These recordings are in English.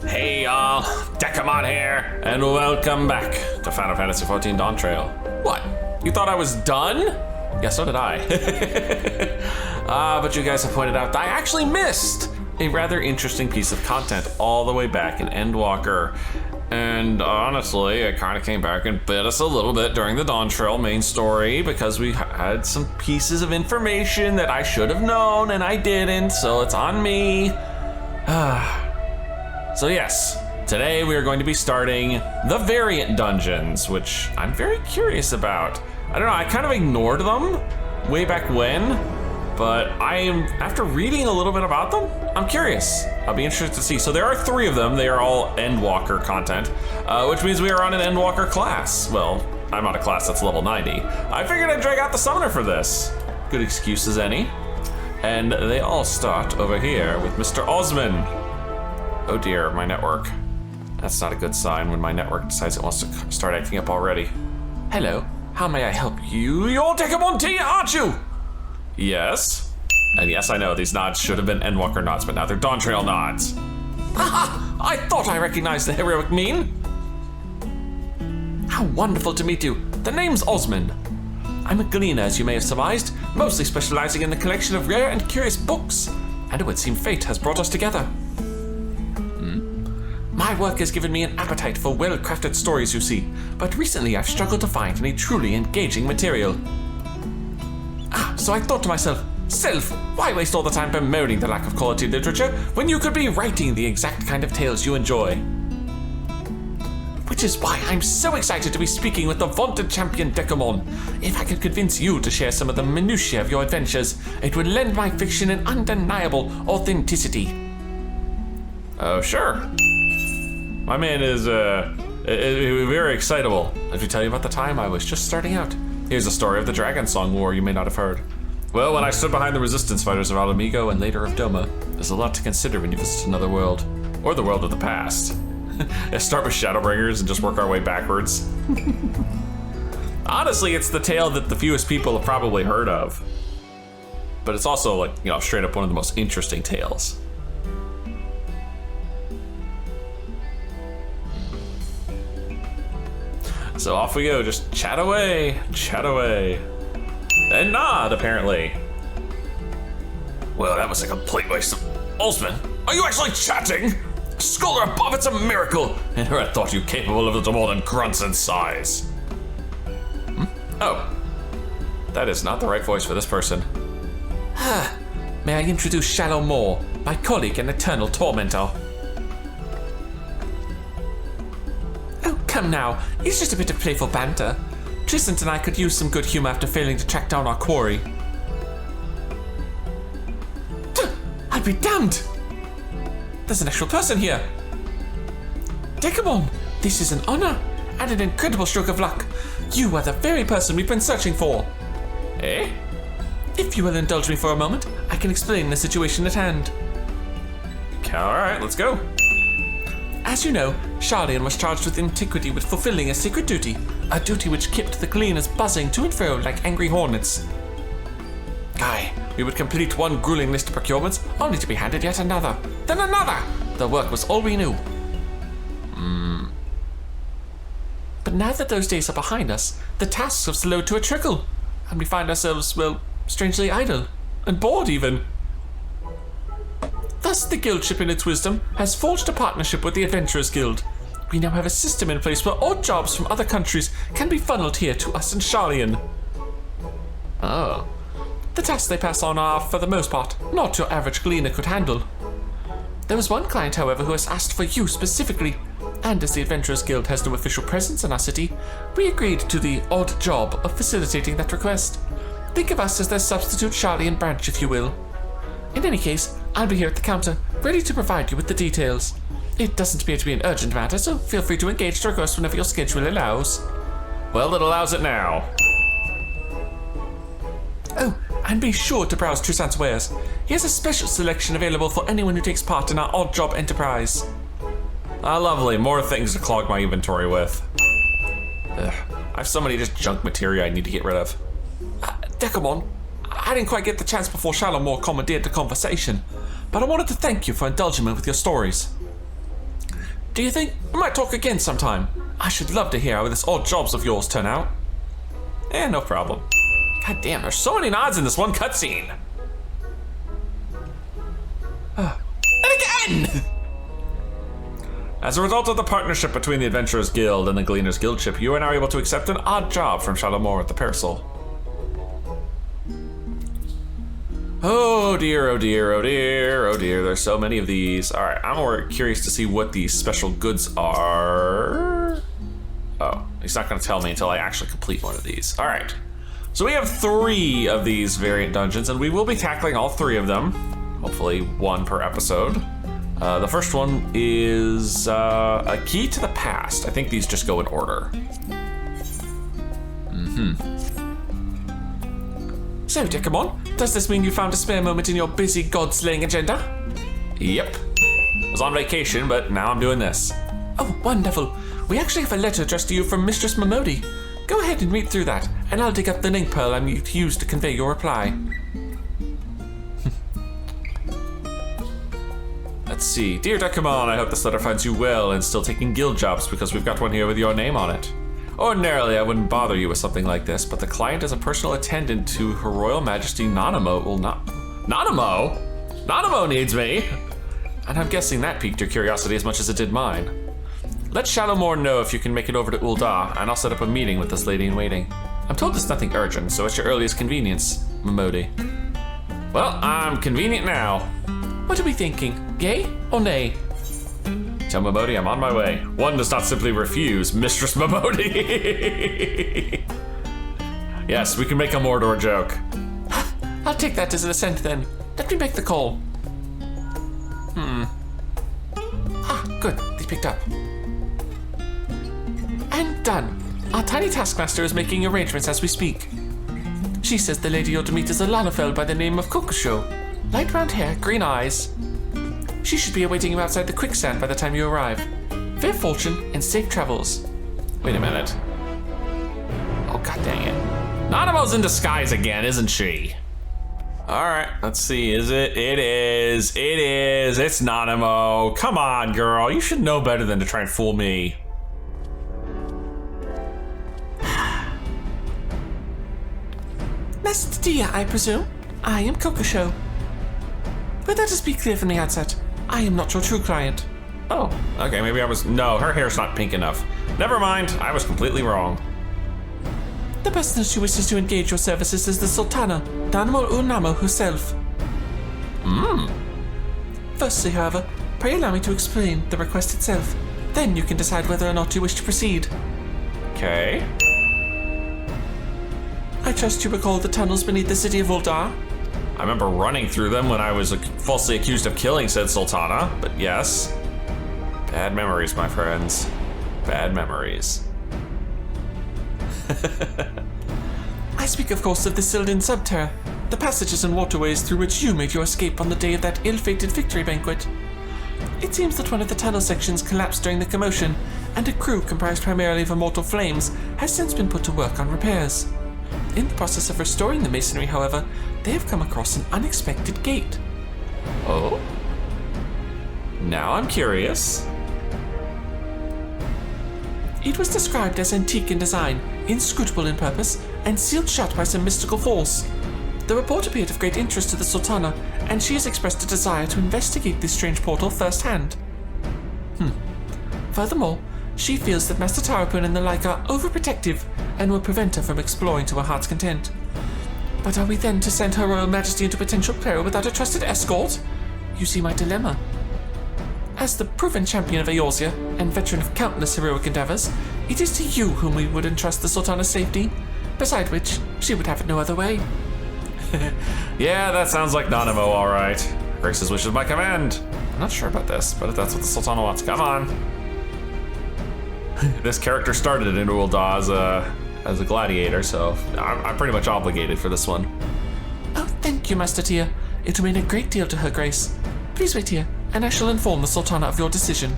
Hey y'all, Dekumon here, and welcome back to Final Fantasy XIV Dawntrail. What? You thought I was done? Yeah, so did I. But you guys have pointed out that I actually missed a rather interesting piece of content all the way back in Endwalker. And honestly, it kind of came back and bit us a little bit during the Dawntrail main story because we had some pieces of information that I should have known and I didn't, so it's on me. So yes, today we are going to be starting the variant dungeons, which I'm very curious about. I don't know, I kind of ignored them way back when, but after reading a little bit about them, I'm curious. I'll be interested to see. So there are 3 of them. They are all Endwalker content, which means we are on an Endwalker class. Well, I'm on a class that's level 90. I figured I'd drag out the summoner for this. Good excuse as any. And they all start over here with Mr. Osman. Oh dear, my network. That's not a good sign when my network decides it wants to start acting up already. Hello, how may I help you? You're Dekumon T, aren't you? Yes. And yes, I know, these nods should have been Endwalker nods, but now they're Dawntrail nods. Haha, I thought I recognized the heroic mien. How wonderful to meet you. The name's Osman. I'm a gleaner, as you may have surmised, mostly specializing in the collection of rare and curious books. And it would seem fate has brought us together. My work has given me an appetite for well-crafted stories, you see, but recently I've struggled to find any truly engaging material. So I thought to myself, Self, why waste all the time bemoaning the lack of quality literature when you could be writing the exact kind of tales you enjoy? Which is why I'm so excited to be speaking with the vaunted champion Dekumon. If I could convince you to share some of the minutiae of your adventures, it would lend my fiction an undeniable authenticity. Oh, sure. My man is very excitable. Let me tell you about the time I was just starting out. Here's a story of the Dragon Song War you may not have heard. Well, when I stood behind the resistance fighters of Alamigo and later of Doma, there's a lot to consider when you visit another world. Or the world of the past. Let's start with Shadowbringers and just work our way backwards. Honestly, it's the tale that the fewest people have probably heard of. But it's also, like, you know, straight up one of the most interesting tales. So off we go, just chat away, and nod, apparently. Well, that was a complete waste of... Osman, are you actually chatting? A scholar above, it's a miracle. And here I thought you capable of little more than grunts in size. Oh, that is not the right voice for this person. May I introduce Shallow Moore, my colleague and eternal tormentor. Come now, it's just a bit of playful banter. Tristan and I could use some good humor after failing to track down our quarry. I'll be damned! There's an actual person here. Dekumon, this is an honor and an incredible stroke of luck. You are the very person we've been searching for. Eh? If you will indulge me for a moment, I can explain the situation at hand. Alright, let's go. As you know, Charlian was charged with antiquity with fulfilling a secret duty, a duty which kept the gleaners buzzing to and fro like angry hornets. Aye, we would complete one grueling list of procurements, only to be handed yet another, then another! The work was all we knew. But now that those days are behind us, the tasks have slowed to a trickle, and we find ourselves, well, strangely idle, and bored even. Thus, the Guildship in its wisdom has forged a partnership with the Adventurers Guild. We now have a system in place where odd jobs from other countries can be funneled here to us in Charlian. Oh. The tasks they pass on are, for the most part, not your average gleaner could handle. There was one client, however, who has asked for you specifically, and as the Adventurers Guild has no official presence in our city, we agreed to the odd job of facilitating that request. Think of us as their substitute Charlian branch, if you will. In any case, I'll be here at the counter, ready to provide you with the details. It doesn't appear to be an urgent matter, so feel free to engage the request whenever your schedule allows. Well, it allows it now. Oh, and be sure to browse Tristan's wares. He has a special selection available for anyone who takes part in our odd job enterprise. Lovely, more things to clog my inventory with. I have so many just junk materia I need to get rid of. Dekumon, I didn't quite get the chance before Shalomore commandeered the conversation, but I wanted to thank you for indulging me with your stories. Do you think we might talk again sometime? I should love to hear how this odd jobs of yours turn out. No problem. God damn, there's so many nods in this one cutscene. And again! As a result of the partnership between the Adventurers Guild and the Gleaners Guildship, you are now able to accept an odd job from Shadowmoor at the Parasol. Oh dear, oh dear, oh dear, oh dear, there's so many of these. All right, I'm more curious to see what these special goods are. Oh, he's not gonna tell me until I actually complete one of these. All right, so we have 3 of these variant dungeons and we will be tackling all 3 of them. Hopefully 1 per episode. The first one is a key to the past. I think these just go in order. So, Dekumon, does this mean you found a spare moment in your busy god-slaying agenda? Yep. I was on vacation, but now I'm doing this. Oh, wonderful. We actually have a letter addressed to you from Mistress Momodi. Go ahead and read through that, and I'll dig up the link pearl I'm going to use to convey your reply. Let's see. Dear Dekumon, I hope this letter finds you well and still taking guild jobs because we've got one here with your name on it. Ordinarily, I wouldn't bother you with something like this, but the client is a personal attendant to Her Royal Majesty Nanamo. Well, not... Nanamo? Nanamo needs me! And I'm guessing that piqued your curiosity as much as it did mine. Let Shadowmoor know if you can make it over to Ul'dah, and I'll set up a meeting with this lady in waiting. I'm told it's nothing urgent, so at your earliest convenience, Momodi. Well, I'm convenient now. What are we thinking? Yay or nay? Tell Momodi I'm on my way. One does not simply refuse Mistress Momodi. Yes, we can make a Mordor joke. I'll take that as an assent then. Let me make the call. Good, they picked up. And done. Our tiny taskmaster is making arrangements as we speak. She says the lady you're to meet is a Lalafell by the name of Kokusho. Light brown hair, green eyes. She should be awaiting you outside the quicksand by the time you arrive. Fair fortune and safe travels. Wait a minute. Oh, god dang it. Nanamo's in disguise again, isn't she? All right, let's see. Is it? It is. It is. It's Nanamo. Come on, girl. You should know better than to try and fool me. Master Dia, I presume? I am Kokusho. But let us be clear from the outset. I am not your true client. Oh, okay, maybe I was... No, her hair's not pink enough. Never mind, I was completely wrong. The person who wishes to engage your services is the Sultana, Nanamo Unamo herself. Firstly, however, pray allow me to explain the request itself. Then you can decide whether or not you wish to proceed. Okay. I trust you recall the tunnels beneath the city of Ul'dah? I remember running through them when I was falsely accused of killing said Sultana, but yes. Bad memories, my friends. Bad memories. I speak, of course, of the SIL'DIHN Subterrane, the passages and waterways through which you made your escape on the day of that ill-fated victory banquet. It seems that one of the tunnel sections collapsed during the commotion, and a crew comprised primarily of immortal flames has since been put to work on repairs. In the process of restoring the masonry, however, they have come across an unexpected gate. Oh? Now I'm curious. It was described as antique in design, inscrutable in purpose, and sealed shut by some mystical force. The report appeared of great interest to the Sultana, and she has expressed a desire to investigate this strange portal firsthand. Furthermore, she feels that Master Tarapun and the like are overprotective and will prevent her from exploring to her heart's content. But are we then to send Her Royal Majesty into potential peril without a trusted escort? You see my dilemma. As the proven champion of Eorzea and veteran of countless heroic endeavors, it is to you whom we would entrust the Sultana's safety, beside which she would have it no other way. Yeah, that sounds like Nanamo, all right. Grace's wish is my command. I'm not sure about this, but if that's what the Sultana wants, come on. This character started in Ul'dah as a gladiator, so I'm pretty much obligated for this one. Oh, thank you, Master Tia. It will mean a great deal to Her Grace. Please wait here, and I shall inform the Sultana of your decision.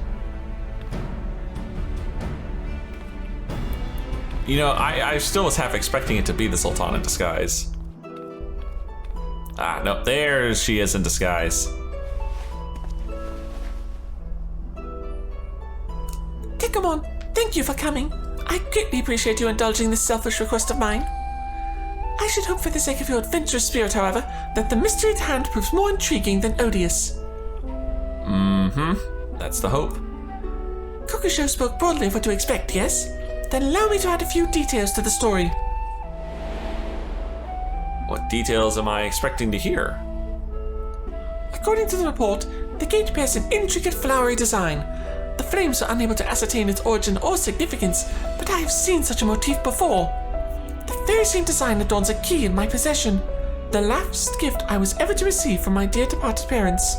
You know, I still was half expecting it to be the Sultana in disguise. Ah, no, there she is in disguise. Dekumon, thank you for coming. I greatly appreciate you indulging this selfish request of mine. I should hope for the sake of your adventurous spirit, however, that the mystery at hand proves more intriguing than odious. That's the hope. Kokusho spoke broadly of what to expect, yes? Then allow me to add a few details to the story. What details am I expecting to hear? According to the report, the gate bears an intricate flowery design. The flames are unable to ascertain its origin or significance, but I have seen such a motif before. The very same design adorns a key in my possession, the last gift I was ever to receive from my dear departed parents.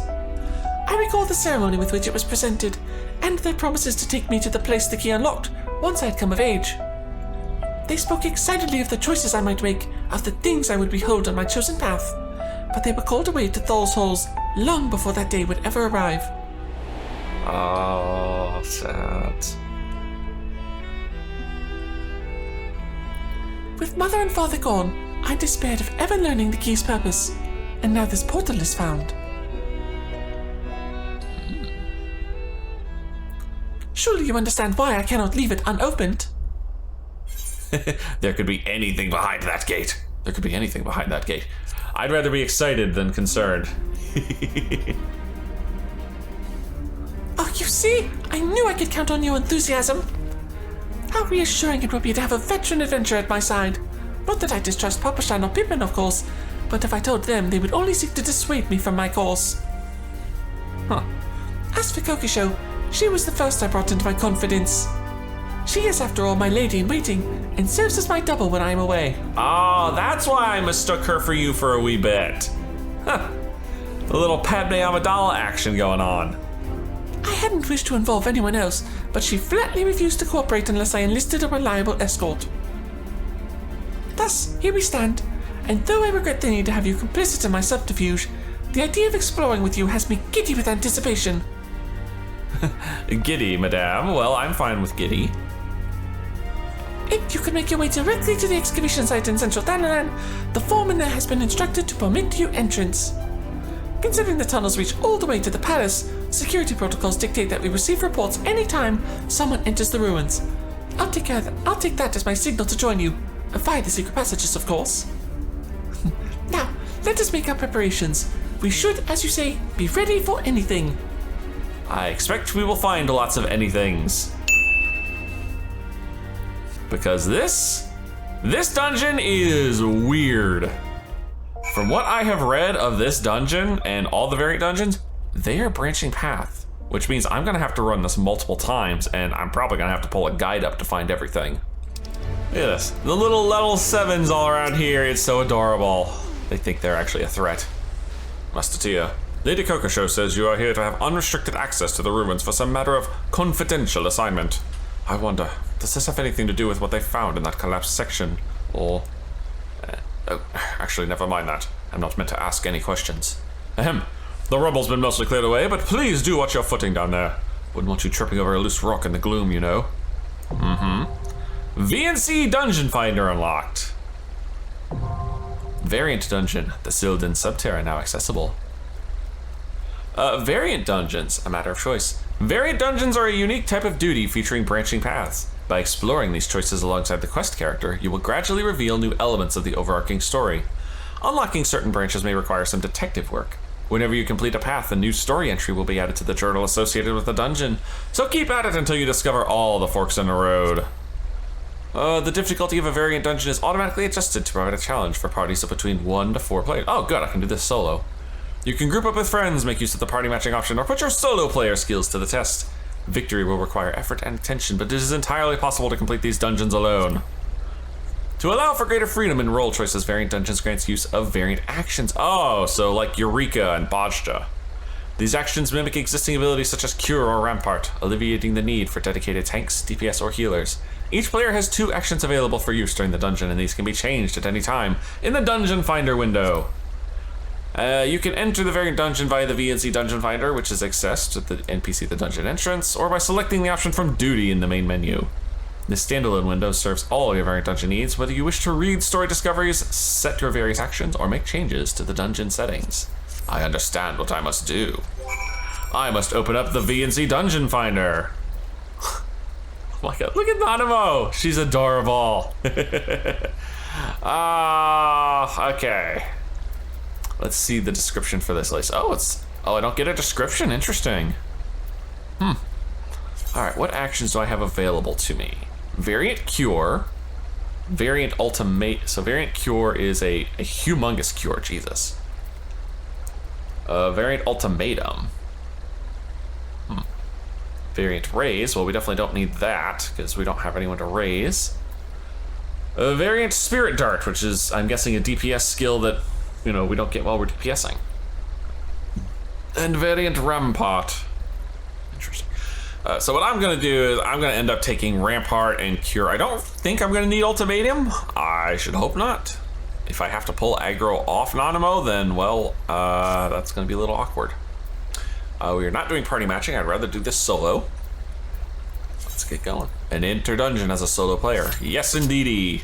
I recall the ceremony with which it was presented, and their promises to take me to the place the key unlocked once I had come of age. They spoke excitedly of the choices I might make, of the things I would behold on my chosen path, but they were called away to Thal's halls long before that day would ever arrive. Oh, sad. With mother and father gone, I despaired of ever learning the key's purpose, and now this portal is found. Surely you understand why I cannot leave it unopened. There could be anything behind that gate. There could be anything behind that gate. I'd rather be excited than concerned. Oh, you see? I knew I could count on your enthusiasm. How reassuring it would be to have a veteran adventurer at my side. Not that I distrust Papastein or Pippin, of course, but if I told them, they would only seek to dissuade me from my course. As for Kokusho, she was the first I brought into my confidence. She is, after all, my lady-in-waiting, and serves as my double when I am away. Oh, that's why I mistook her for you for a wee bit. Huh. A little Padme Amidala action going on. I hadn't wished to involve anyone else, but she flatly refused to cooperate unless I enlisted a reliable escort. Thus, here we stand, and though I regret the need to have you complicit in my subterfuge, the idea of exploring with you has me giddy with anticipation. Giddy, madame. Well, I'm fine with giddy. If you could make your way directly to the excavation site in central Thanalan, the foreman there has been instructed to permit you entrance. Considering the tunnels reach all the way to the palace, security protocols dictate that we receive reports anytime someone enters the ruins. I'll take that as my signal to join you, via the secret passages, of course. Now, let us make our preparations. We should, as you say, be ready for anything. I expect we will find lots of anythings. Because this dungeon is weird. From what I have read of this dungeon and all the variant dungeons, they are branching path, which means I'm gonna have to run this multiple times, and I'm probably gonna have to pull a guide up to find everything. Look at this, the little level 7s all around here, it's so adorable. They think they're actually a threat. Mastatia, Lady Kokusho says you are here to have unrestricted access to the ruins for some matter of confidential assignment. I wonder, does this have anything to do with what they found in that collapsed section? Or... actually, never mind that. I'm not meant to ask any questions. Ahem. The rubble's been mostly cleared away, but please do watch your footing down there. Wouldn't want you tripping over a loose rock in the gloom, you know. VNC Dungeon Finder unlocked. Variant Dungeon, the SIL'DIHN Subterrane now accessible. Variant Dungeons, a matter of choice. Variant Dungeons are a unique type of duty featuring branching paths. By exploring these choices alongside the quest character, you will gradually reveal new elements of the overarching story. Unlocking certain branches may require some detective work. Whenever you complete a path, a new story entry will be added to the journal associated with the dungeon, so keep at it until you discover all the forks in the road. The difficulty of a variant dungeon is automatically adjusted to provide a challenge for parties of between 1 to 4 players. Oh good, I can do this solo. You can group up with friends, make use of the party matching option, or put your solo player skills to the test. Victory will require effort and attention, but it is entirely possible to complete these dungeons alone. To allow for greater freedom in role choices, variant dungeons grants use of variant actions. Oh, so like Eureka and Bajda. These actions mimic existing abilities such as Cure or Rampart, alleviating the need for dedicated tanks, DPS, or healers. Each player has 2 actions available for use during the dungeon, and these can be changed at any time in the Dungeon Finder window. You can enter the variant dungeon via the VNC Dungeon Finder, which is accessed at the NPC at the dungeon entrance, or by selecting the option from Duty in the main menu. This standalone window serves all your variant dungeon needs, whether you wish to read story discoveries, set your various actions, or make changes to the dungeon settings. I understand what I must do. I must open up the VNC Dungeon Finder. my god, look at Nanamo. She's adorable. Okay. Let's see the description for this list. Oh, I don't get a description. Interesting. All right, what actions do I have available to me? Variant Cure. Variant Ultimate. So Variant Cure is a humongous cure, Jesus. Variant Ultimatum. Variant Raise. Well, we definitely don't need that because we don't have anyone to raise. Variant Spirit Dart, which is, I'm guessing, a DPS skill that, we don't get while we're DPSing. And Variant Rampart. Interesting. So what I'm going to do is I'm going to end up taking Rampart and Cure. I don't think I'm going to need Ultimatum. I should hope not. If I have to pull aggro off Nanamo, then, well, that's going to be a little awkward. We are not doing party matching. I'd rather do this solo. Let's get going. And enter dungeon as a solo player. Yes, indeedy.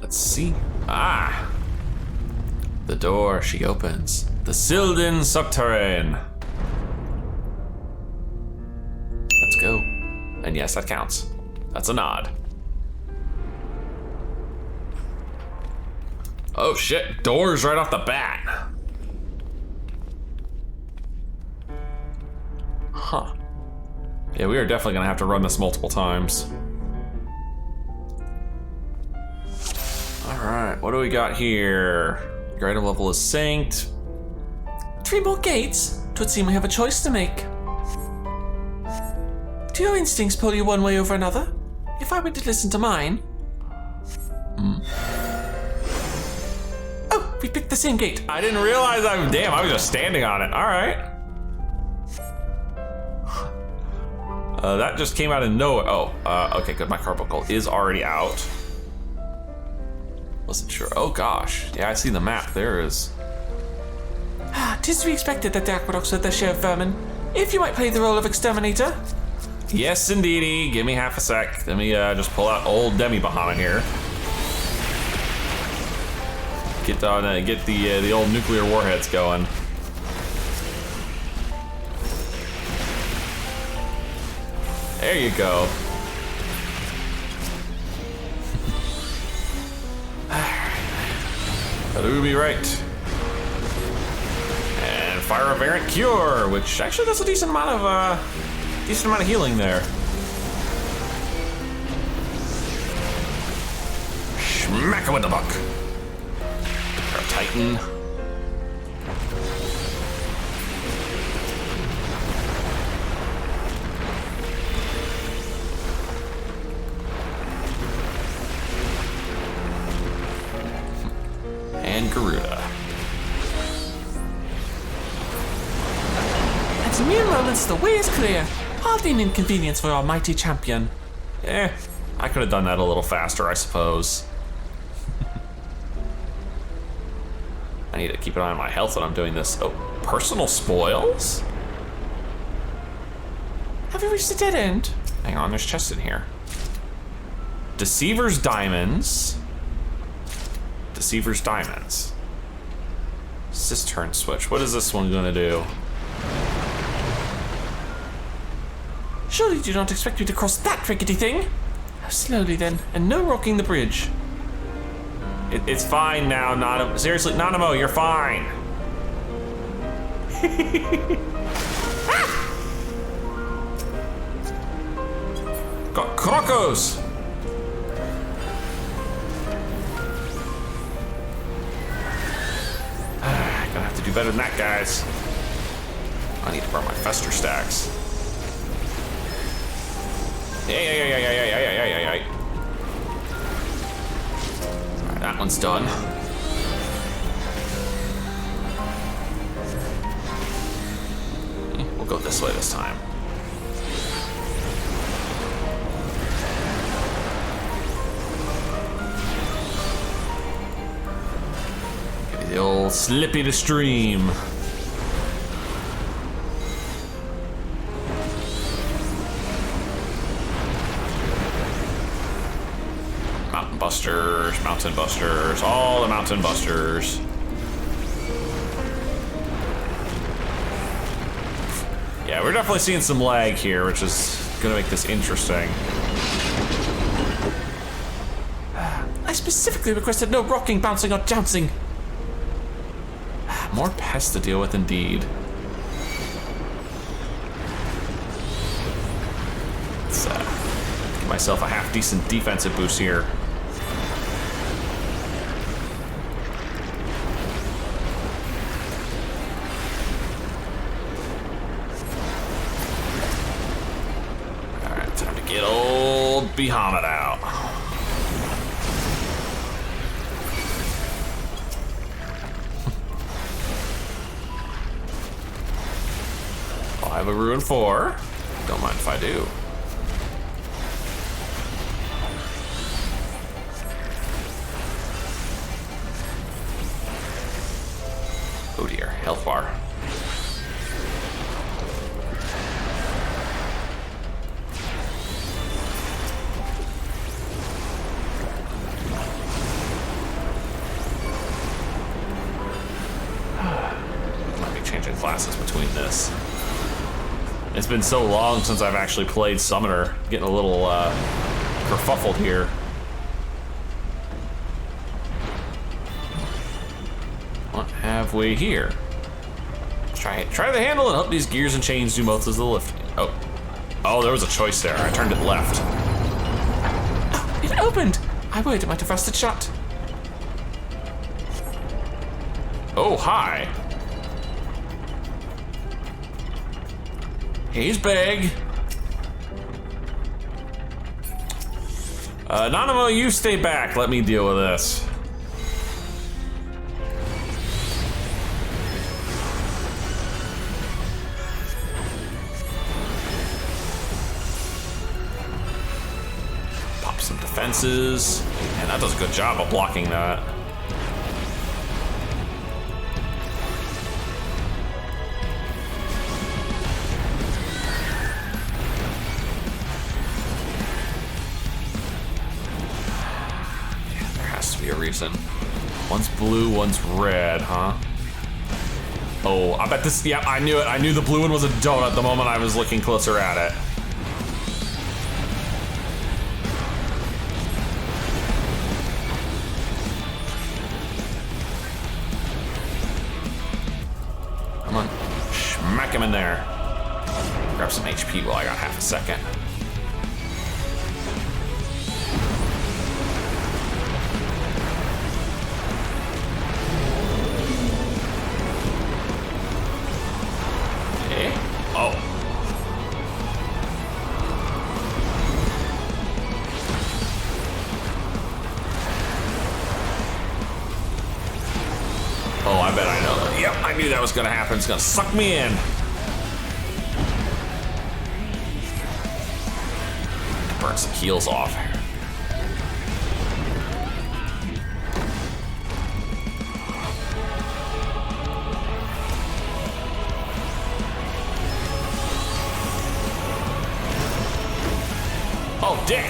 Let's see. The door she opens. The SIL'DIHN Subterrane. Let's go. And yes, that counts. That's a nod. Oh shit, doors right off the bat. Huh. Yeah, we are definitely gonna have to run this multiple times. Alright, what do we got here? Your item level is synced. 3 more gates? 'Twould seem we have a choice to make. Do your instincts pull you one way over another? If I were to listen to mine... Oh, we picked the same gate. I didn't realize damn, I was just standing on it. Alright. That just came out of nowhere. Okay, good. My carbuncle is already out. Wasn't sure. Oh gosh. Yeah, I see the map. There is. 'Tis to be expected that the aqueducts have their share of vermin. If you might play the role of exterminator. Yes, indeedy. Give me half a sec. Let me just pull out old Demi Bahamut here. Get the old nuclear warheads going. There you go. Ruby right. And fire a Variant Cure, which actually does a decent amount of healing there. Smack him with the buck. Our Titan. And Garuda. At mere moments, the way is clear. Hardly an inconvenience for our mighty champion. I could have done that a little faster, I suppose. I need to keep an eye on my health when I'm doing this. Oh, personal spoils? Have we reached the dead end? Hang on, there's chests in here. Deceiver's Diamonds. Deceiver's Diamonds. Cistern Switch. What is this one gonna do? Surely you do not expect me to cross that rickety thing? Slowly then, and no rocking the bridge. It's fine now, Nanamo. Seriously, Nanamo, you're fine. Got Krokos. Gonna have to do better than that, guys. I need to burn my Fester stacks. Alright, that one's done. We'll go this way this time. Get the old Slippy to stream. Busters, mountain busters, all the mountain busters. Yeah, we're definitely seeing some lag here, which is gonna make this interesting. I specifically requested no rocking, bouncing, or jouncing. More pests to deal with indeed. Let's give myself a half-decent defensive boost here. Alright, time to get old Bahamut out. I have a Ruin 4. Don't mind if I do. Oh dear, health bar. Might be changing classes between this. It's been so long since I've actually played Summoner. Getting a little kerfuffled here. What have we here? Try the handle and hope these gears and chains do most of the lifting. Oh, there was a choice there. I turned it left. Oh, it opened. I worried it might have rusted shut. Oh, hi. He's big. Nanamo, you stay back. Let me deal with this. Pop some defenses. And that does a good job of blocking that. Reason. One's blue, one's red, huh? Oh, I bet this, yeah, I knew it. I knew the blue one was a donut the moment I was looking closer at it. Come on, smack him in there. Grab some HP while I got half a second. Oh, I bet I know. Yep, I knew that was gonna happen. It's gonna suck me in. Burn some heals off. Oh, dick!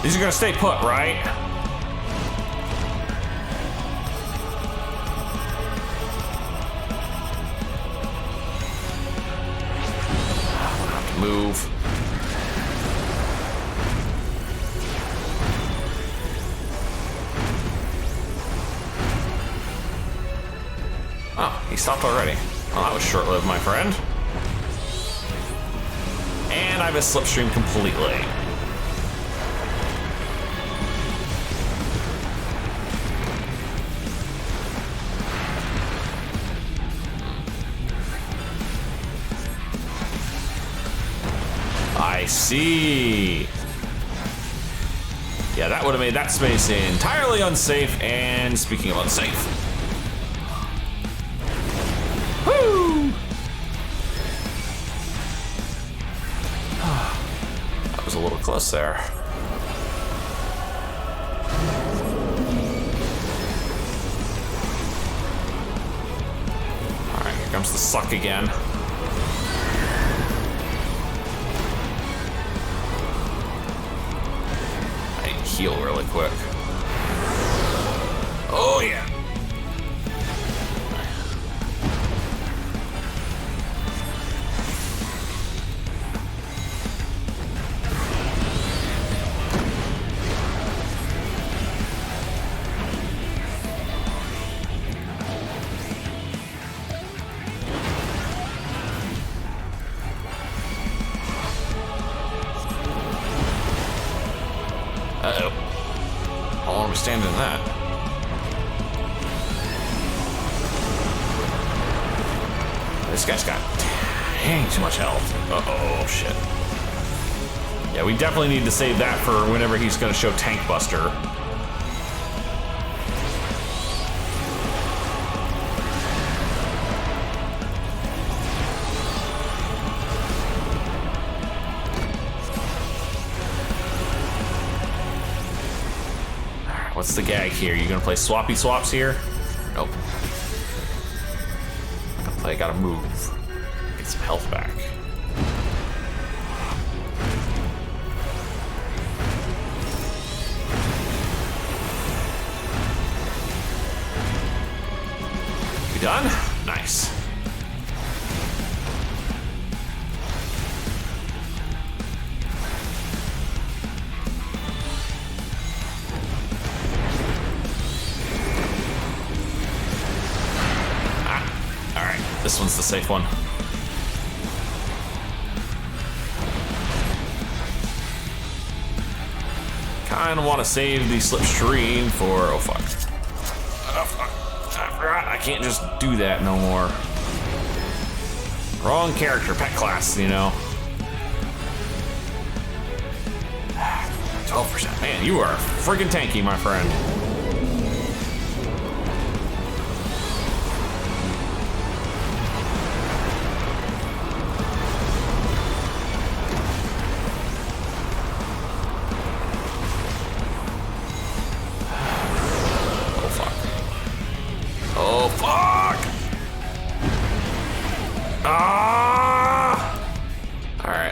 These are gonna stay put, right? I'm gonna have to move. Oh, he stopped already. Well, that was short-lived, my friend. And I've a slipstream completely. I see. Yeah, that would have made that space entirely unsafe. And speaking of unsafe, woo! That was a little close there. times the suck again. I need to heal really quick. Oh yeah. Uh-oh. How long are we standing in that? This guy's got dang too much health. Uh-oh, shit. Yeah, we definitely need to save that for whenever he's gonna show Tank Buster. What's the gag here? You gonna play swappy swaps here? Nope. I gotta move. Get some health back. You done? Nice. This one's the safe one. Kinda wanna save the slipstream for, oh fuck. Oh fuck, I forgot, I can't just do that no more. Wrong character, pet class, you know. 12%, man, you are friggin' tanky, my friend.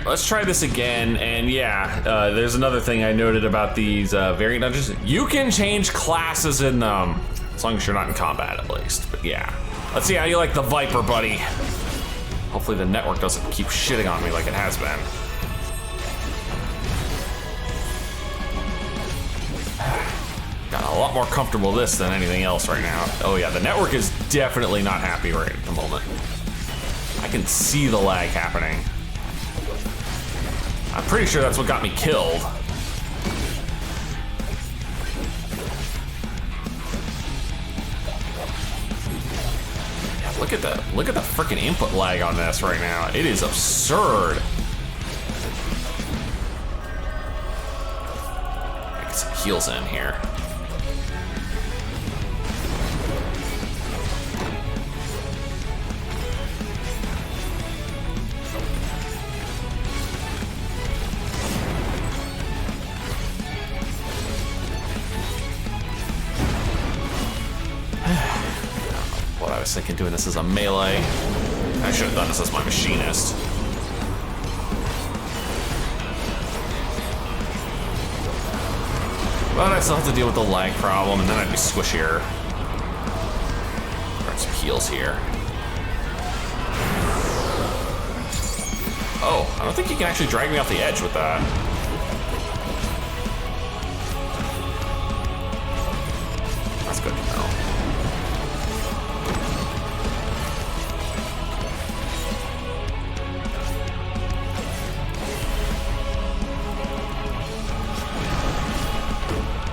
Let's try this again, and yeah, there's another thing I noted about these variant dungeons. You can change classes in them, as long as you're not in combat at least, but yeah. Let's see how you like the Viper, buddy. Hopefully the network doesn't keep shitting on me like it has been. Got a lot more comfortable with this than anything else right now. Oh yeah, the network is definitely not happy right at the moment. I can see the lag happening. I'm pretty sure that's what got me killed. Yeah, look at the freaking input lag on this right now. It is absurd. Get some heals in here. I was thinking doing this as a melee. I should have done this as my machinist. But I still have to deal with the lag problem, and then I'd be squishier. Grab some heals here. Oh, I don't think you can actually drag me off the edge with that. That's good to know.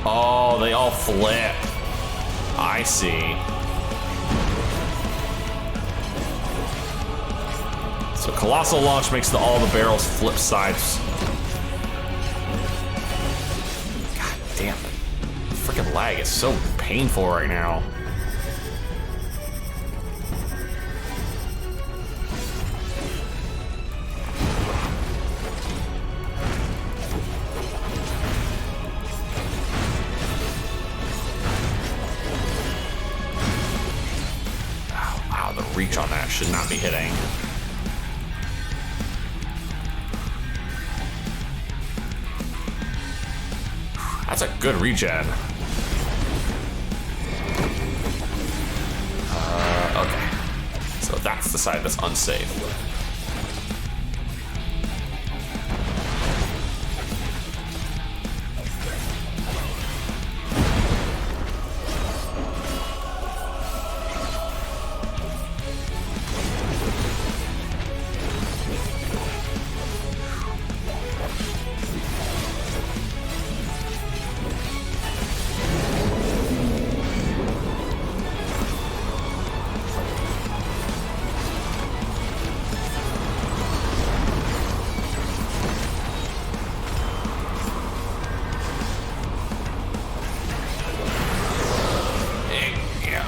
Oh, they all flip. I see. So Colossal Launch makes all the barrels flip sides. God damn it. Freaking lag is so painful right now. Reach on on that. Should not be hitting. That's a good regen. Okay. So that's the side that's unsafe.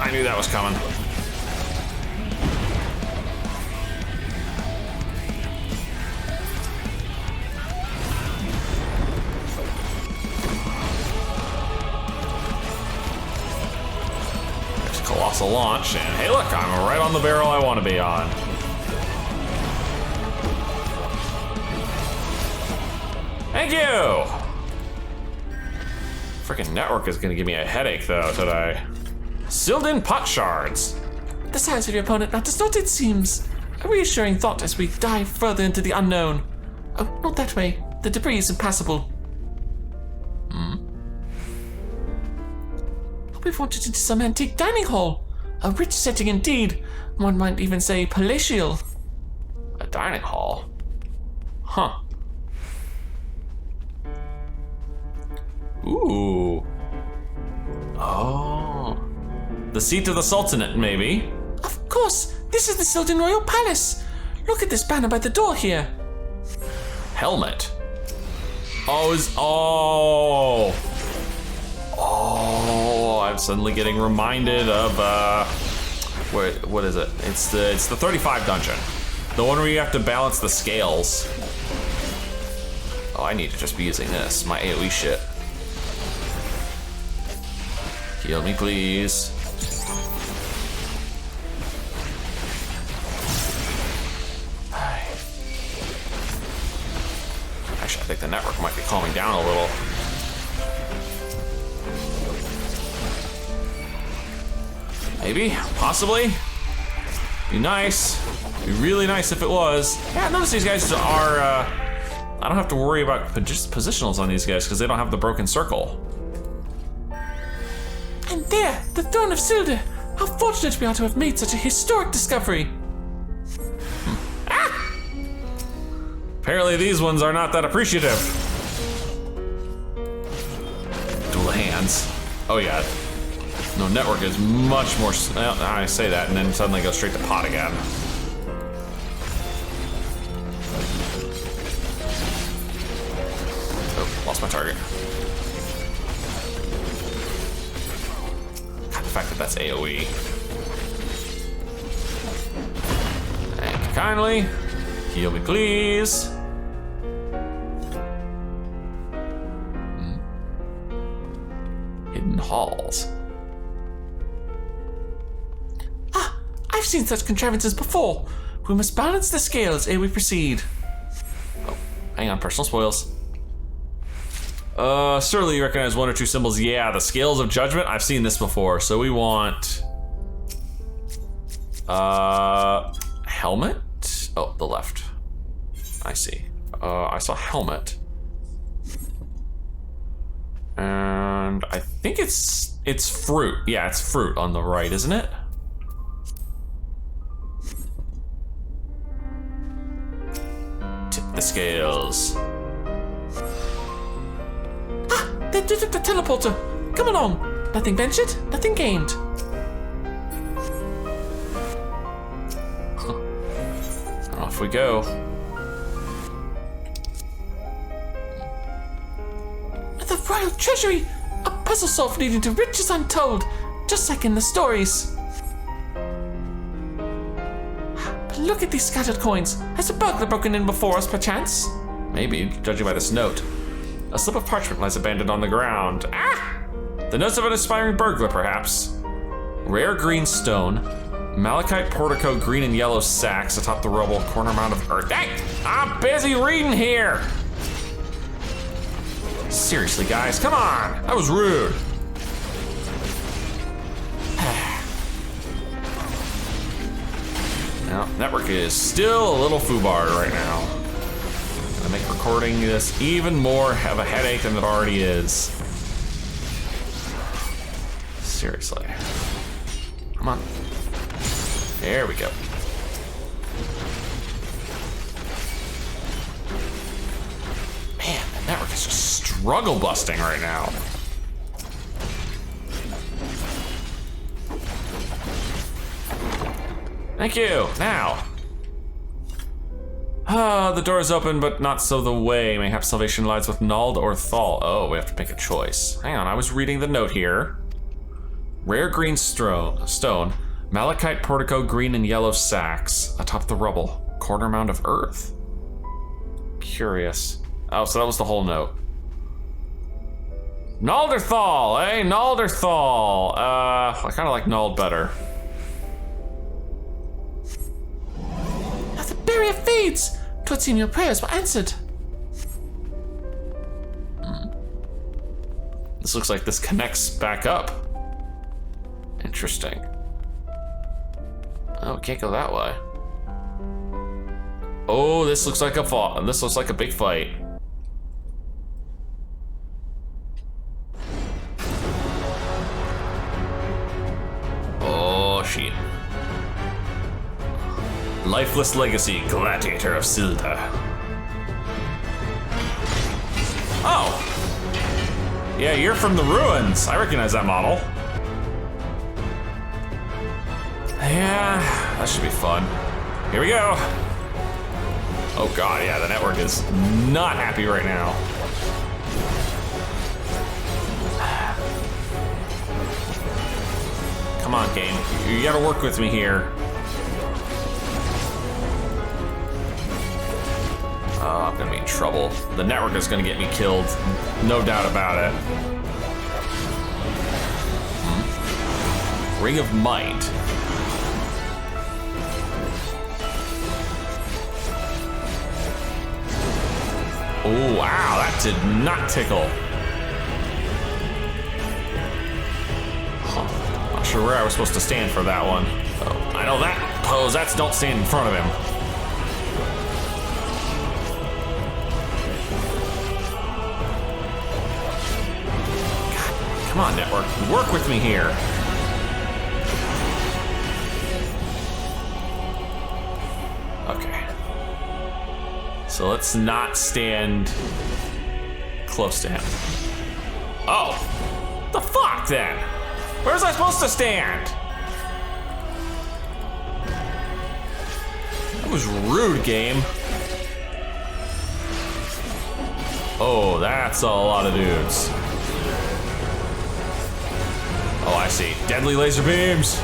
I knew that was coming. There's Colossal Launch, and hey look, I'm right on the barrel I want to be on. Thank you! Freaking network is gonna give me a headache though today. SIL'DIHN pot shards. The size of your opponent matters not, it seems. A reassuring thought as we dive further into the unknown. Oh, not that way. The debris is impassable. We've wandered into some antique dining hall. A rich setting indeed. One might even say palatial. A dining hall? Huh. Ooh. Oh. The seat of the Sultanate, maybe? Of course, this is the SIL'DIHN Royal Palace. Look at this banner by the door here. Helmet. Oh, I'm suddenly getting reminded of what is it? It's the 35 dungeon. The one where you have to balance the scales. Oh, I need to just be using this, my AoE shit. Heal me, please. Actually, I think the network might be calming down a little. Maybe, possibly. Be nice. Be really nice if it was. Yeah, notice these guys are, I don't have to worry about positionals on these guys because they don't have the broken circle. And there, the throne of SIL'DIHN. How fortunate we are to have made such a historic discovery. Apparently these ones are not that appreciative. Dual hands. Oh yeah. No, network is much more, I say that and then suddenly go straight to pot again. Oh, lost my target. God, the fact that that's AoE. Thank you kindly. Heal me, please. Hidden halls. I've seen such contrivances before. We must balance the scales ere we proceed. Oh, hang on, personal spoils. Surely you recognize one or two symbols. Yeah, the scales of judgment. I've seen this before. So we want helmet. Oh, the left. I see. I saw helmet. And I think it's fruit. Yeah, it's fruit on the right, isn't it? Tip the scales. They did it, the teleporter. Come along. Nothing ventured, nothing gained. Off we go. The royal treasury! A puzzle solved leading to riches untold, just like in the stories. But look at these scattered coins. Has a burglar broken in before us, perchance? Maybe, judging by this note. A slip of parchment lies abandoned on the ground. Ah! The notes of an aspiring burglar, perhaps. Rare green stone. Malachite portico, green and yellow sacks atop the rubble, corner mound of earth. Hey, I'm busy reading here. Seriously, guys, come on. That was rude. Now, network is still a little foobar right now. Gonna make recording this even more of a headache than it already is. Seriously. Come on. There we go. Man, the network is just struggle busting right now. Thank you. Now. The door is open, but not so the way. Mayhap salvation lies with Nald or Thal. Oh, we have to make a choice. Hang on, I was reading the note here. Rare green stone, malachite portico, green and yellow sacks atop the rubble, corner mound of earth. Curious. Oh, so that was the whole note. Nald or Thal, eh? Nald or Thal? I kind of like Nald better. As the barrier fades, 'twould seem your prayers were answered. This looks like this connects back up. Interesting. Oh, we can't go that way. Oh, this looks like a fight. This looks like a big fight. Oh, shit. Lifeless Legacy, Gladiator of Silda. Oh! Yeah, you're from the ruins. I recognize that model. Yeah, that should be fun. Here we go. Oh god, yeah, the network is not happy right now. Come on, game. You gotta work with me here. Oh, I'm gonna be in trouble. The network is gonna get me killed. No doubt about it. Ring of Might. Oh, wow, that did not tickle. Huh. Not sure where I was supposed to stand for that one. Oh, I know that pose, that's don't stand in front of him. God, come on, network, work with me here. So let's not stand close to him. Oh, the fuck then? Where was I supposed to stand? That was rude, game. Oh, that's a lot of dudes. Oh, I see. Deadly laser beams.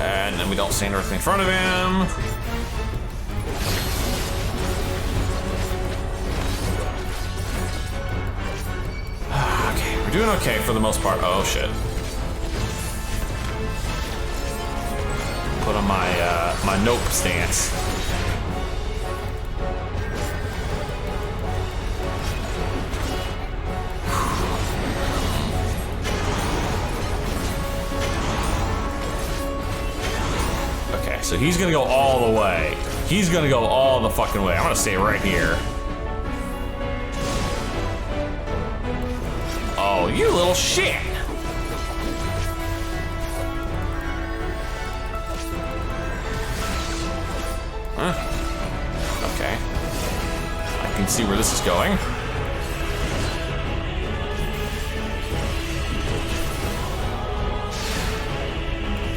And then we don't stand directly in front of him. Okay, we're doing okay for the most part. Oh shit. Put on my nope stance. So he's gonna go all the way. He's gonna go all the fucking way. I'm gonna stay right here. Oh, you little shit. Huh? Okay. I can see where this is going.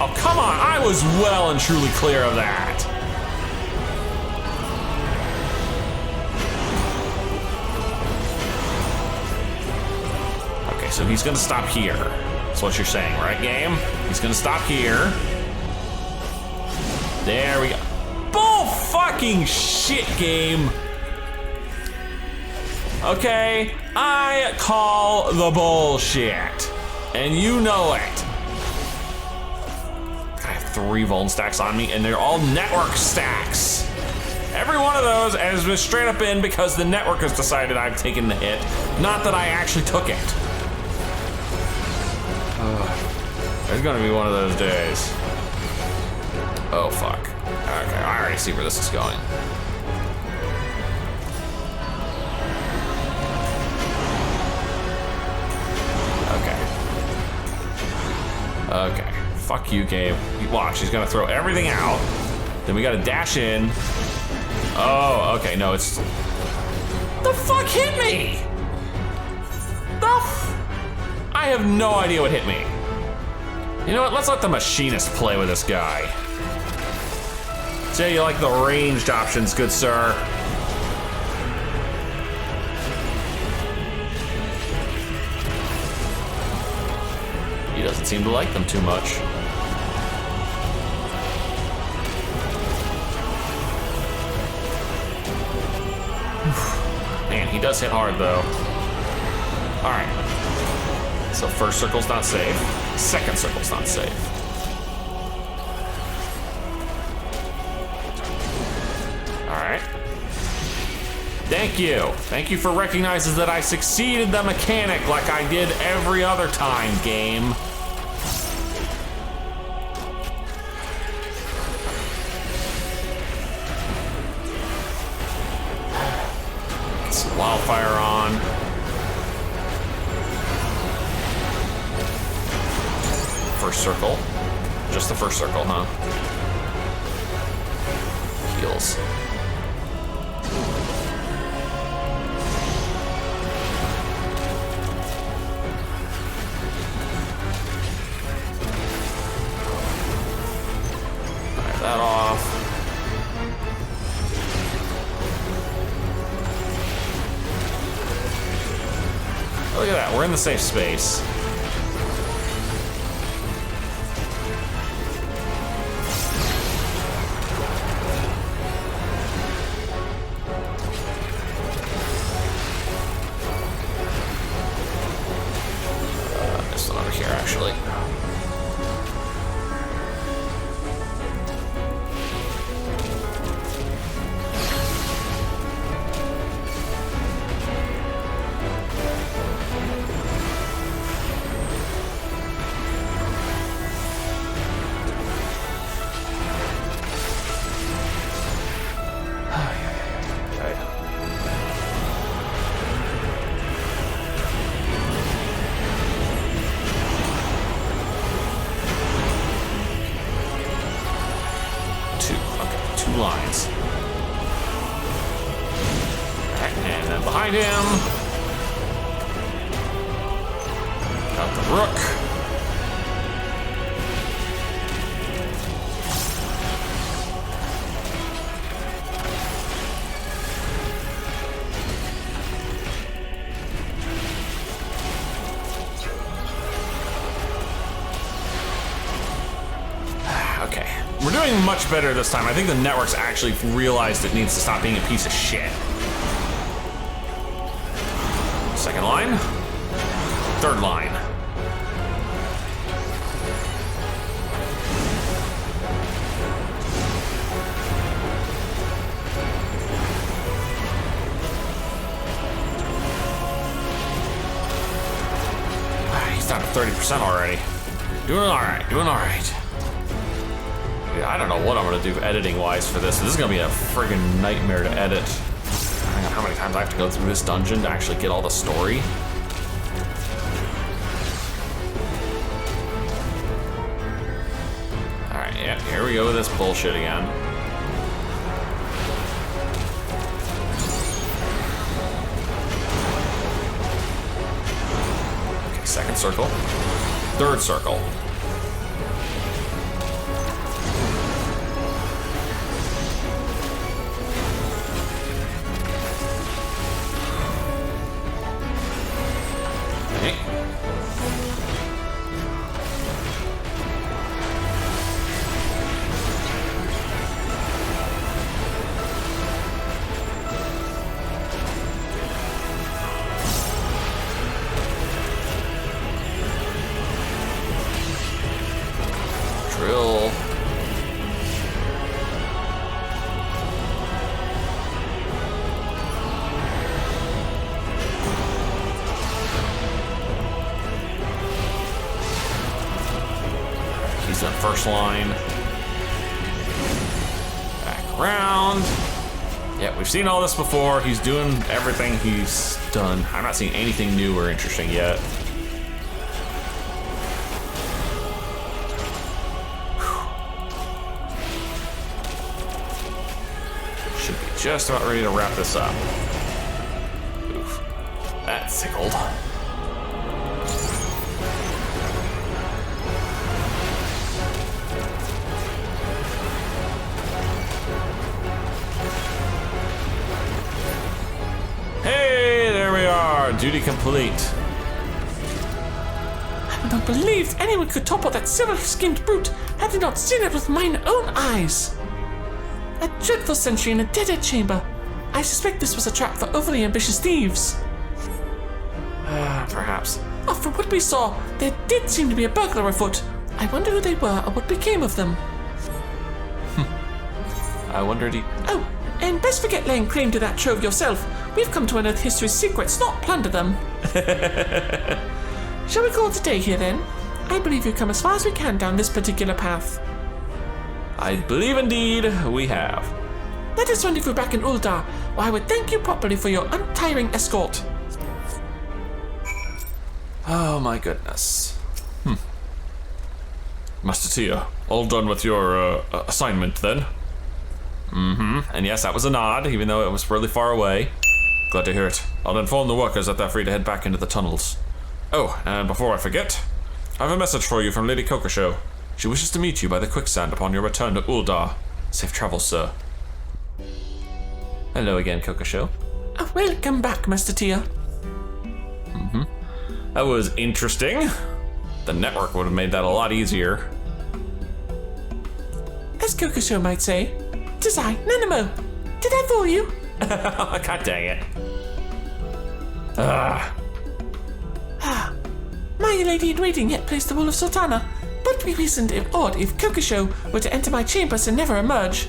Oh, come on, I was well and truly clear of that. Okay, so he's gonna stop here. As That's what you're saying, right, game? He's gonna stop here. There we go. Bull fucking shit, game. Okay, I call the bullshit. And you know it. I have 3 vuln stacks on me, and they're all network stacks. Every one of those has been straight up in because the network has decided I've taken the hit, not that I actually took it. It's gonna be one of those days. Oh, fuck. Okay, I already see where this is going. Okay, fuck you, game. Watch, he's gonna throw everything out. Then we gotta dash in. Oh, okay, no, it's... The fuck hit me? I have no idea what hit me. You know what, let's let the machinist play with this guy. Say you like the ranged options, good sir. He doesn't seem to like them too much. Man, he does hit hard though. All right. So first circle's not safe. Second circle's not safe. All right. Thank you. Thank you for recognizing that I succeeded the mechanic like I did every other time, game. Get some wildfire on. First circle. Just the first circle, huh? Heals. That off. Look at that, we're in the safe space. There's one over here, actually. Lines. And then behind him, got the rook. Okay. We're doing much better this time. I think the network's actually realized it needs to stop being a piece of shit. Second line. Third line. He's down to 30% already. Doing all right, doing all right. I don't know what I'm gonna do editing-wise for this. This is gonna be a friggin' nightmare to edit. I don't know how many times I have to go through this dungeon to actually get all the story. All right, yeah, here we go with this bullshit again. Okay, second circle, third circle. doing first line. Back around. Yeah, we've seen all this before. He's doing everything he's done. I'm not seeing anything new or interesting yet. Should be just about ready to wrap this up. Oof. That tickled. Hey, there we are. Duty complete. I would not believe anyone could topple that silver-skinned brute had I not seen it with mine own eyes. A dreadful sentry in a dead-end chamber. I suspect this was a trap for overly ambitious thieves. Perhaps. Oh, from what we saw, there did seem to be a burglar afoot. I wonder who they were or what became of them. I wondered Oh, and best forget laying claim to that trove yourself. We've come to unearth history's secrets, not plunder them. Shall we call it a day here then? I believe we've come as far as we can down this particular path. I believe indeed we have. Let us rendezvous back in Uldar, where I would thank you properly for your untiring escort. Oh my goodness. Master Tia, all done with your assignment then? And yes, that was a nod, even though it was really far away. Glad to hear it. I'll inform the workers that they're free to head back into the tunnels. Oh, and before I forget, I have a message for you from Lady Kokosho. She wishes to meet you by the quicksand upon your return to Uldar. Safe travels, sir. Hello again, Kokosho. Oh, welcome back, Master Tia. That was interesting. The network would have made that a lot easier. As Kokosho might say, 'tis I, Nanamo. Did I fool you? God dang it. My lady-in-waiting yet placed the role of Sultana, but we reasoned it odd if Kokosho were to enter my chambers and never emerge.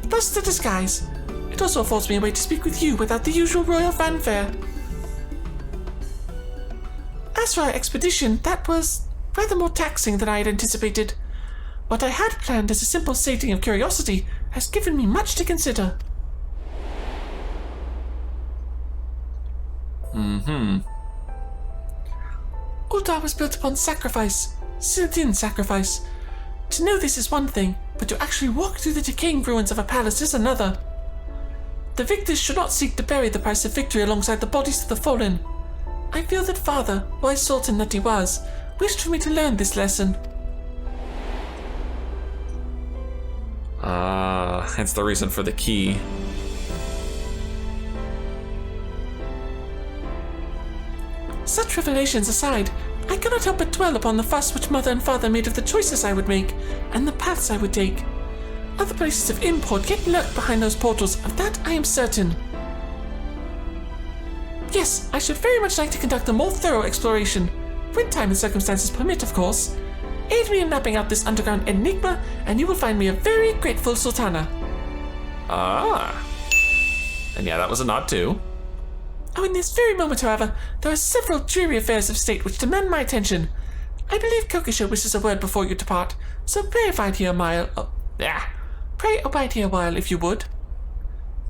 Thus the disguise. It also affords me a way to speak with you without the usual royal fanfare. As for our expedition, that was rather more taxing than I had anticipated. What I had planned as a simple sating of curiosity has given me much to consider. Uldar was built upon sacrifice, SIL'DIHN sacrifice. To know this is one thing, but to actually walk through the decaying ruins of a palace is another. The victors should not seek to bury the price of victory alongside the bodies of the fallen. I feel that Father, wise Sultan that he was, wished for me to learn this lesson. Hence the reason for the key. Such revelations aside, I cannot help but dwell upon the fuss which Mother and Father made of the choices I would make, and the paths I would take. Other places of import yet lurk behind those portals, of that I am certain. Yes, I should very much like to conduct a more thorough exploration, when time and circumstances permit, of course. Aid me in mapping out this underground enigma, and you will find me a very grateful Sultana. And yeah, that was a nod too. Oh, in this very moment, however, there are several dreary affairs of state which demand my attention. I believe Kokosho wishes a word before you depart, so pray abide here a while. Pray abide here a while, if you would.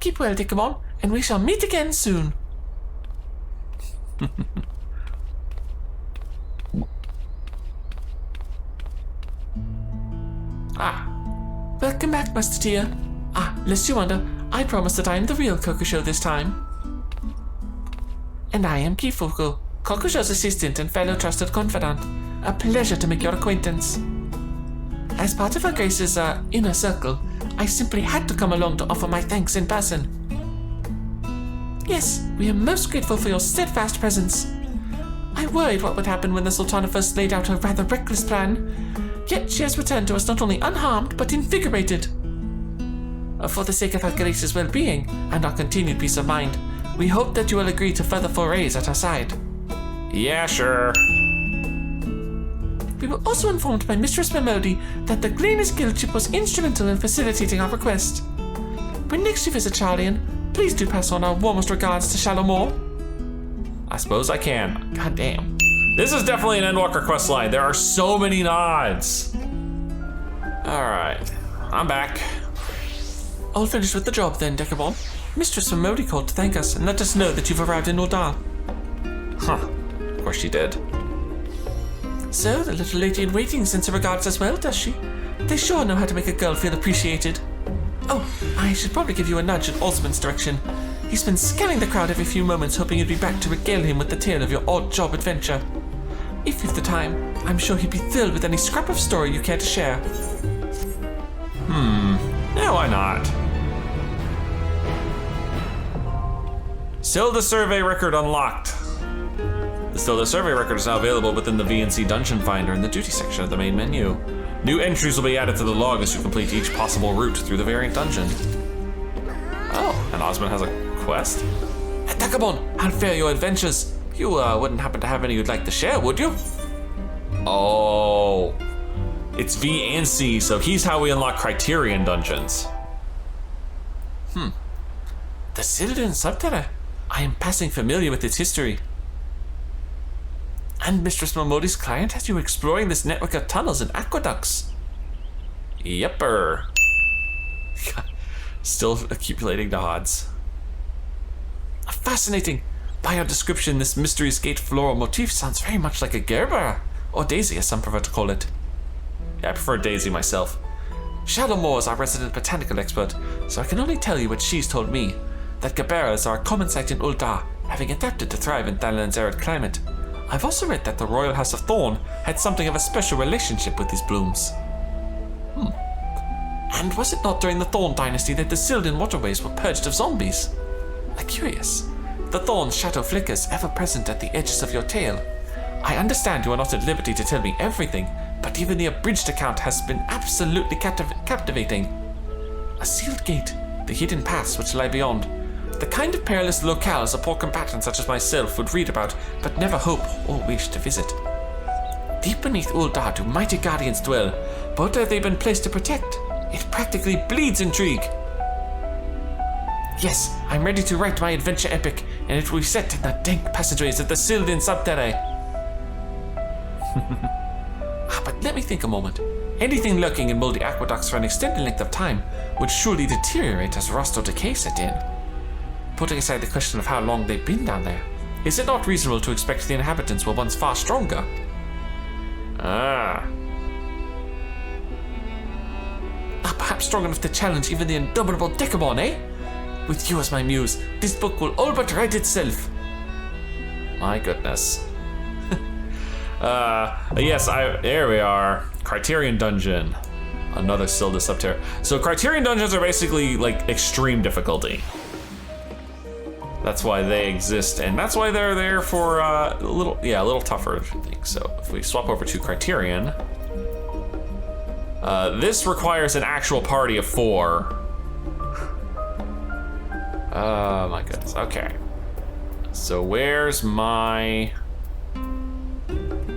Keep well, Dekumon, and we shall meet again soon. Welcome back, Master Tia. Lest you wonder, I promise that I am the real Kokosho this time. And I am Kifuku, Kokosho's assistant and fellow trusted confidant. A pleasure to make your acquaintance. As part of Her Grace's inner circle, I simply had to come along to offer my thanks in person. Yes, we are most grateful for your steadfast presence. I worried what would happen when the Sultana first laid out her rather reckless plan, yet she has returned to us not only unharmed, but invigorated. For the sake of Her Grace's well-being and our continued peace of mind, we hope that you will agree to further forays at our side. Yeah, sure. We were also informed by Mistress Memody that the Gleaners Guildship was instrumental in facilitating our request. When next you visit Charlian, please do pass on our warmest regards to Shallowmore. I suppose I can. God damn. This is definitely an Endwalker questline. There are so many nods. Alright, I'm back. All finished with the job then, Dekumon. Mistress Momodi called to thank us and let us know that you've arrived in Ul'dah. Huh, of course she did. So, the little lady in waiting sends her regards as well, does she? They sure know how to make a girl feel appreciated. Oh, I should probably give you a nudge in Osmond's direction. He's been scanning the crowd every few moments, hoping you'd be back to regale him with the tale of your odd job adventure. If you've the time, I'm sure he'd be thrilled with any scrap of story you care to share. Yeah, why not? SIL'DIH survey record unlocked. The SIL'DIH survey record is now available within the VNC Dungeon Finder in the duty section of the main menu. New entries will be added to the log as you complete each possible route through the variant dungeon. Oh, and Osmond has a quest? Dekumon, how fare your adventures? You wouldn't happen to have any you'd like to share, would you? Oh, it's V and C, so he's how we unlock Criterion dungeons. The SIL'DIHN Subterrane. I am passing familiar with its history. And Mistress Momodi's client has you exploring this network of tunnels and aqueducts. Yepper. Still accumulating nods. Fascinating. By your description, this Mystery's Gate floral motif sounds very much like a Gerbera, or Daisy as some prefer to call it. Yeah, I prefer Daisy myself. Shadow Moore is our resident botanical expert, so I can only tell you what she's told me, that Gerberas are a common sight in Ul'dah, having adapted to thrive in Thailand's arid climate. I've also read that the Royal House of Thorn had something of a special relationship with these blooms. And was it not during the Thorn dynasty that the SIL'DIHN waterways were purged of zombies? Curious. The Thorn's shadow flickers ever present at the edges of your tale. I understand you are not at liberty to tell me everything, but even the abridged account has been absolutely captivating. A sealed gate, the hidden paths which lie beyond. The kind of perilous locales a poor combatant such as myself would read about, but never hope or wish to visit. Deep beneath Ul'dah do mighty guardians dwell, but what have they been placed to protect? It practically bleeds intrigue. Yes, I'm ready to write my adventure epic, and it will be set in the dank passageways of the SIL'DIHN Subterrane. But let me think a moment. Anything lurking in moldy aqueducts for an extended length of time would surely deteriorate as rust or decay set in. Putting aside the question of how long they've been down there, is it not reasonable to expect the inhabitants were once far stronger? Perhaps strong enough to challenge even the indomitable Dekumon, eh? With you as my muse, this book will all but write itself. My goodness. Yes, there we are. Criterion Dungeon. Another SIL'DIH Subterrane. So Criterion Dungeons are basically like extreme difficulty. That's why they exist, and that's why they're there for a little tougher, I think. So if we swap over to Criterion, this requires an actual party of 4. Oh my goodness, okay. So where's my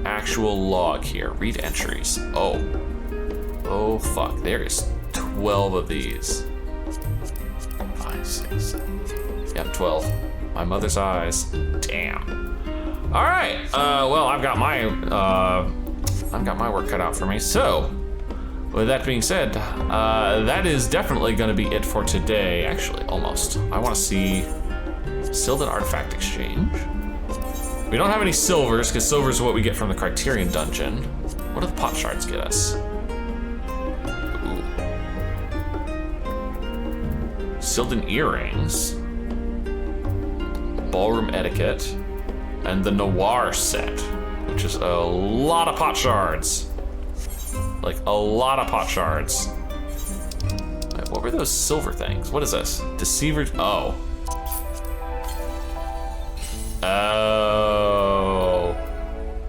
actual log here? Read entries. Oh fuck, there is 12 of these. 5, 6, 7. Yep, 12. My mother's eyes. Damn. All right. Well, I've got my work cut out for me. So, with that being said, that is definitely going to be it for today. Actually, almost. I want to see SIL'DIHN Artifact Exchange. We don't have any silvers because silvers are what we get from the Criterion Dungeon. What do the pot shards get us? Ooh. SIL'DIHN earrings. Ballroom etiquette, and the Noir set, which is a lot of pot shards. Like a lot of pot shards. Wait, what were those silver things? What is this? Deceiver. Oh.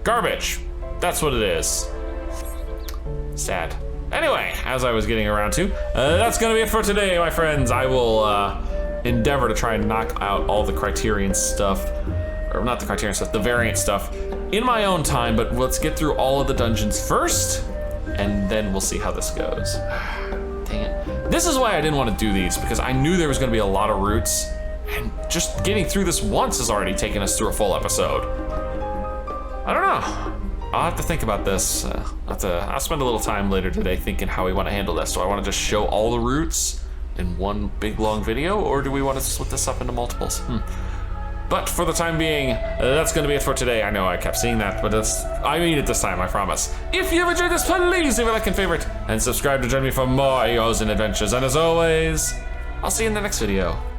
Garbage. That's what it is. Sad. Anyway, as I was getting around to, that's gonna be it for today, my friends. I will endeavor to try and knock out all the Criterion stuff, or not the Criterion stuff, the variant stuff in my own time, but let's get through all of the dungeons first, and then we'll see how this goes. Dang it. This is why I didn't want to do these, because I knew there was gonna be a lot of routes, and just getting through this once has already taken us through a full episode. I don't know. I'll have to think about this. I'll spend a little time later today thinking how we want to handle this. Do I want to just show all the routes in one big long video, or do we want to split this up into multiples? But for the time being, that's going to be it for today. I know I kept seeing that, but I mean it this time, I promise. If you've enjoyed this, please leave a like and favorite, and subscribe to join me for more AOs and adventures. And as always, I'll see you in the next video.